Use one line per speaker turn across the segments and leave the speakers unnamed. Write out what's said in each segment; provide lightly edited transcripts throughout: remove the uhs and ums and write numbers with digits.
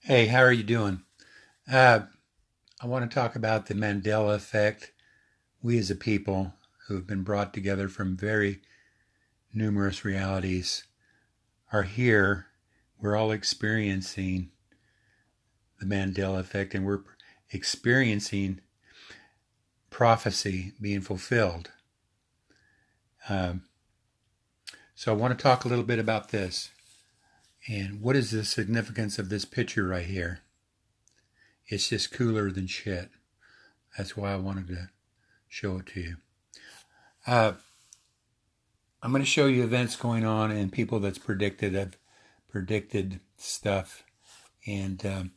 Hey, how are you doing? Uh, I want to talk about the Mandela Effect. We as a people who have been brought together from very numerous realities are here. We're all experiencing the Mandela Effect and we're experiencing prophecy being fulfilled. Um, so I want to talk a little bit about this. And what is the significance of this picture right here? It's just cooler than shit. That's why I wanted to show it to you. Uh, I'm going to show you events going on and people that's predicted have predicted stuff. And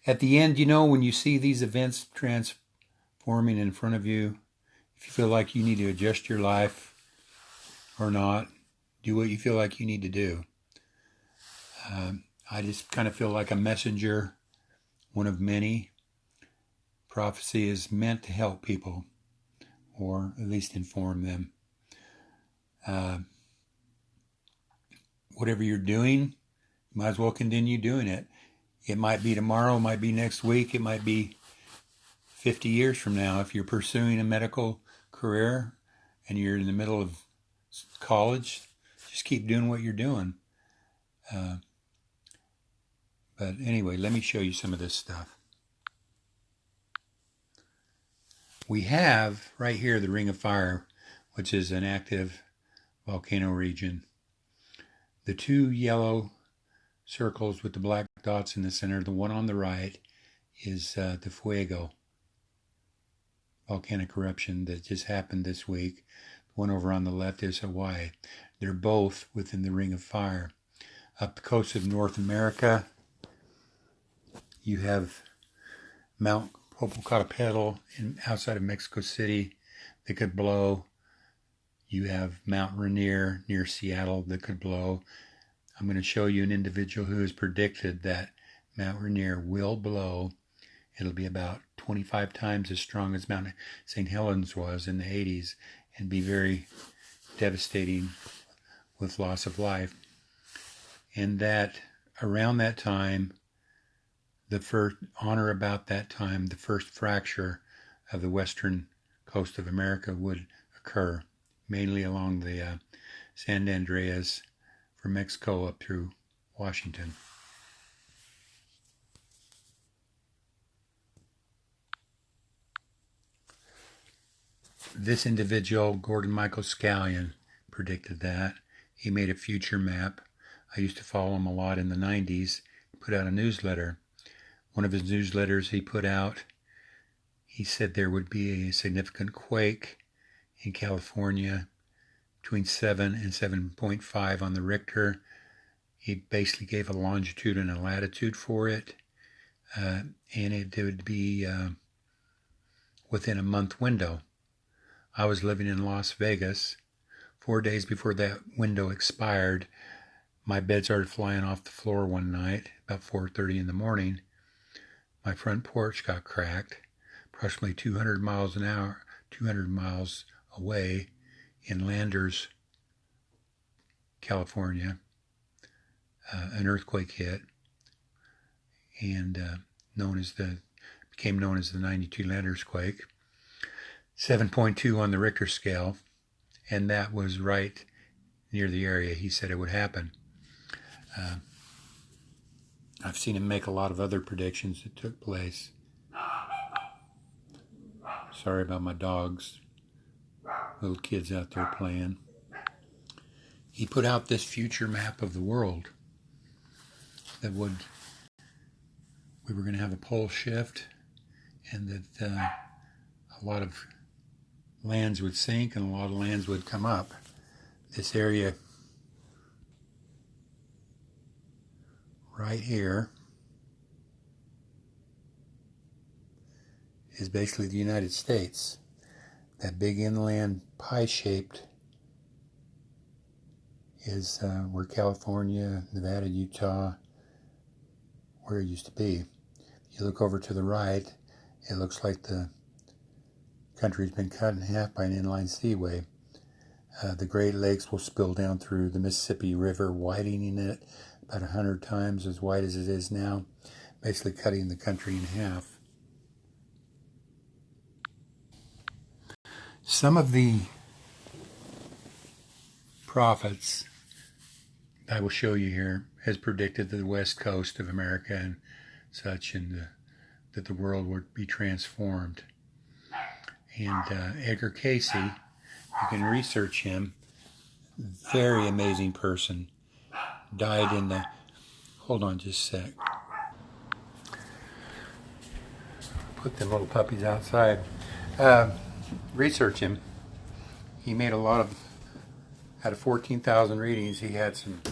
at the end, when you see these events transforming in front of you, if you feel like you need to adjust your life or not, do what you feel like you need to do. I just kind of feel like a messenger, one of many. Prophecy is meant to help people, or at least inform them. Whatever you're doing, you might as well continue doing it. It might be tomorrow, it might be next week, it might be 50 years from now. If you're pursuing a medical career and you're in the middle of college, just keep doing what you're doing. But anyway, let me show you some of this stuff. We have right here the Ring of Fire, which is an active volcano region. The two yellow circles with the black dots in the center, the one on the right is the Fuego volcanic eruption that just happened this week. The one over on the left is Hawaii. They're both within the Ring of Fire. Up the coast of North America, you have Mount Popocatépetl outside of Mexico City that could blow. You have Mount Rainier near Seattle that could blow. I'm going to show you an individual who has predicted that Mount Rainier will blow. It'll be about 25 times as strong as Mount St. Helens was in the 80s and be very devastating with loss of life. And that around that time, the first fracture of the western coast of America would occur, mainly along the San Andreas from Mexico up through Washington. This individual, Gordon Michael Scallion, predicted that. He made a future map. I used to follow him a lot in the 90s. He put out a newsletter. One of his newsletters he put out, he said there would be a significant quake in California between 7 and 7.5 on the Richter. He basically gave a longitude and a latitude for it, and it would be within a month window. I was living in Las Vegas. 4 days before that window expired, my bed started flying off the floor one night, about 4:30 in the morning. My front porch got cracked, approximately 200 miles an hour, 200 miles away in Landers, California. An earthquake hit, and became known as the 92 Landers quake. 7.2 on the Richter scale, and that was right near the area he said it would happen. I've seen him make a lot of other predictions that took place. Sorry about my dogs. Little kids out there playing. He put out this future map of the world that we were going to have a pole shift, and that a lot of lands would sink and a lot of lands would come up. This area right here is basically the United States. That big inland pie-shaped is where California, Nevada, Utah, where it used to be. If you look over to the right, it looks like the country's been cut in half by an inline seaway. The Great Lakes will spill down through the Mississippi River, widening it about 100 times as wide as it is now. basically cutting the country in half. Some of the prophets I will show you here has predicted that the west coast of America and such, and that the world would be transformed. And Edgar Cayce, you can research him. Very amazing person. Died in the... Hold on just a sec. Put them little puppies outside. Research him. He made a lot of... Out of 14,000 readings, he had some,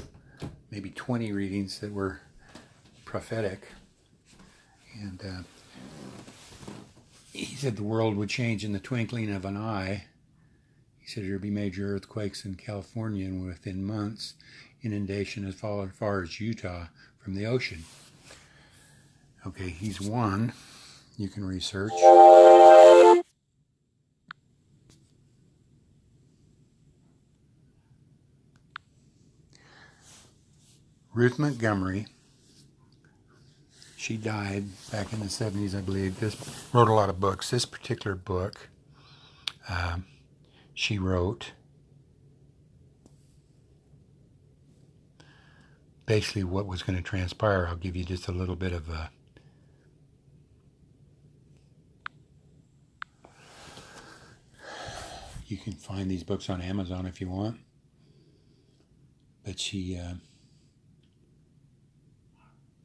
maybe 20 readings that were prophetic. And he said the world would change in the twinkling of an eye. He said there would be major earthquakes in California, and within months, inundation as far as Utah from the ocean. Okay, he's one you can research. Ruth Montgomery, she died back in the 70s, I believe. Wrote a lot of books. This particular book, she wrote basically what was going to transpire. I'll give you just a little bit of a... You can find these books on Amazon if you want. But she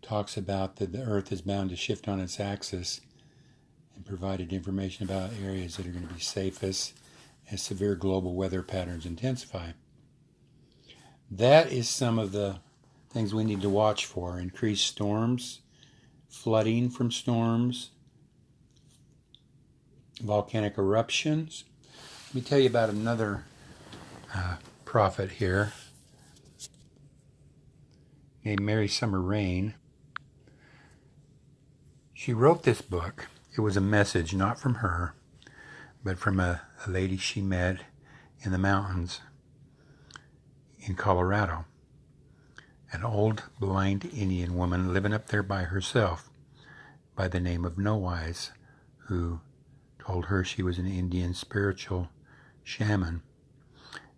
talks about that the earth is bound to shift on its axis, and provided information about areas that are going to be safest as severe global weather patterns intensify. That is some of the things we need to watch for. Increased storms, flooding from storms, volcanic eruptions. Let me tell you about another prophet here named Mary Summer Rain. She wrote this book. It was a message, not from her, but from a lady she met in the mountains in Colorado. An old blind Indian woman living up there by herself by the name of No Eyes, who told her she was an Indian spiritual shaman.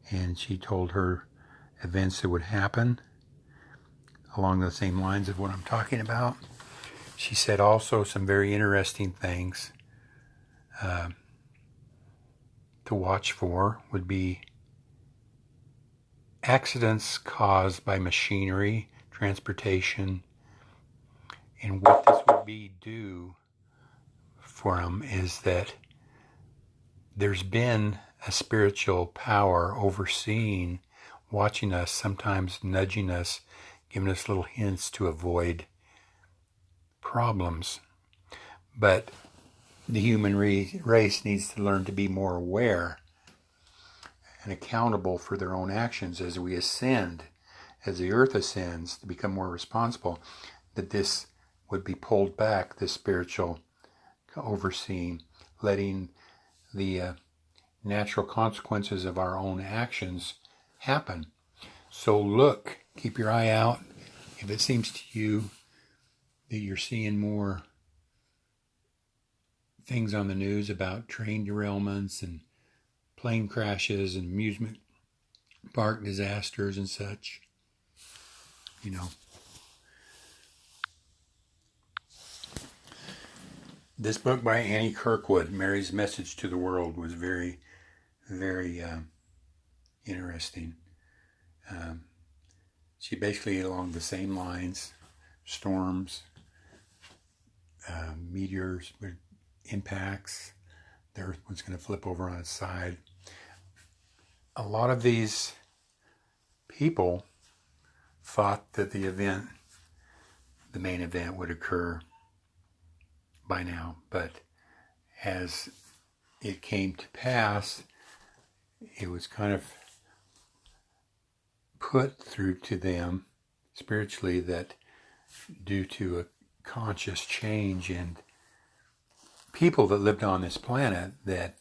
And she told her events that would happen along the same lines of what I'm talking about. She said also some very interesting things to watch for would be accidents caused by machinery, transportation, and what this would be due from is that there's been a spiritual power overseeing, watching us, sometimes nudging us, giving us little hints to avoid problems. But the human race needs to learn to be more aware and accountable for their own actions as we ascend, as the earth ascends, to become more responsible, that this would be pulled back, this spiritual overseeing, letting the natural consequences of our own actions happen. So look, keep your eye out. If it seems to you that you're seeing more things on the news about train derailments and plane crashes and amusement park disasters and such, you know, this book by Annie Kirkwood, Mary's Message to the World, was very, very interesting. She basically, along the same lines, storms, meteors, impacts, the earth was going to flip over on its side. A lot of these people thought that the main event would occur by now, but as it came to pass, it was kind of put through to them spiritually that due to a conscious change in people that lived on this planet, that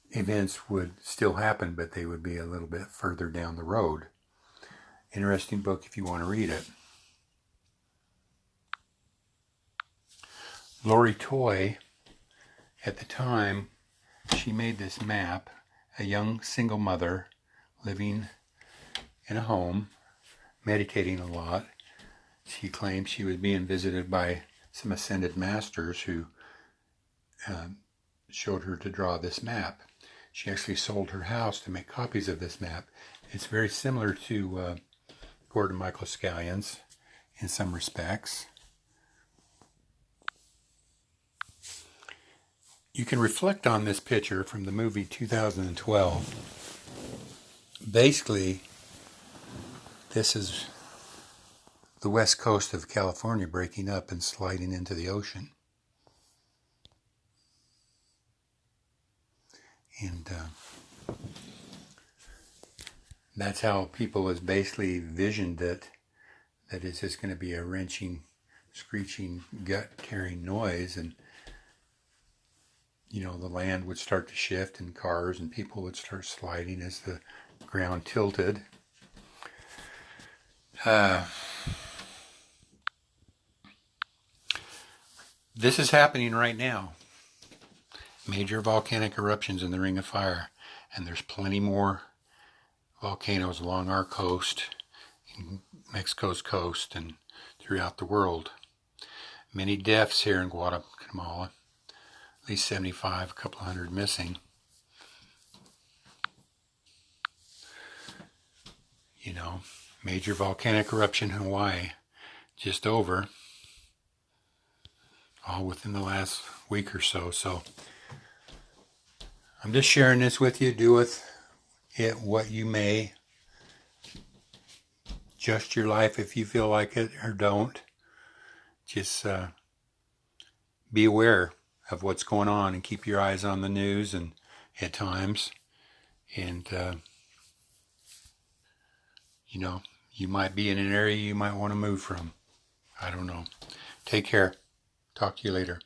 events would still happen, but they would be a little bit further down the road. Interesting book if you want to read it. Lori Toy, at the time, she made this map, a young single mother living in a home, meditating a lot. She claimed she was being visited by some ascended masters who showed her to draw this map. She actually sold her house to make copies of this map. It's very similar to Gordon Michael Scallion's in some respects. You can reflect on this picture from the movie 2012. Basically, this is the west coast of California breaking up and sliding into the ocean. And that's how people has basically visioned it, that it's just going to be a wrenching, screeching, gut-tearing noise, and the land would start to shift and cars and people would start sliding as the ground tilted. This is happening right now. Major volcanic eruptions in the Ring of Fire, and there's plenty more volcanoes along our coast, in Mexico's coast, and throughout the world. Many deaths here in Guatemala, at least 75, a couple hundred missing. Major volcanic eruption in Hawaii just over, all within the last week or so. So I'm just sharing this with you. Do with it what you may. Adjust your life if you feel like it, or don't. Just be aware of what's going on and keep your eyes on the news and at times. And, you might be in an area you might want to move from. I don't know. Take care. Talk to you later.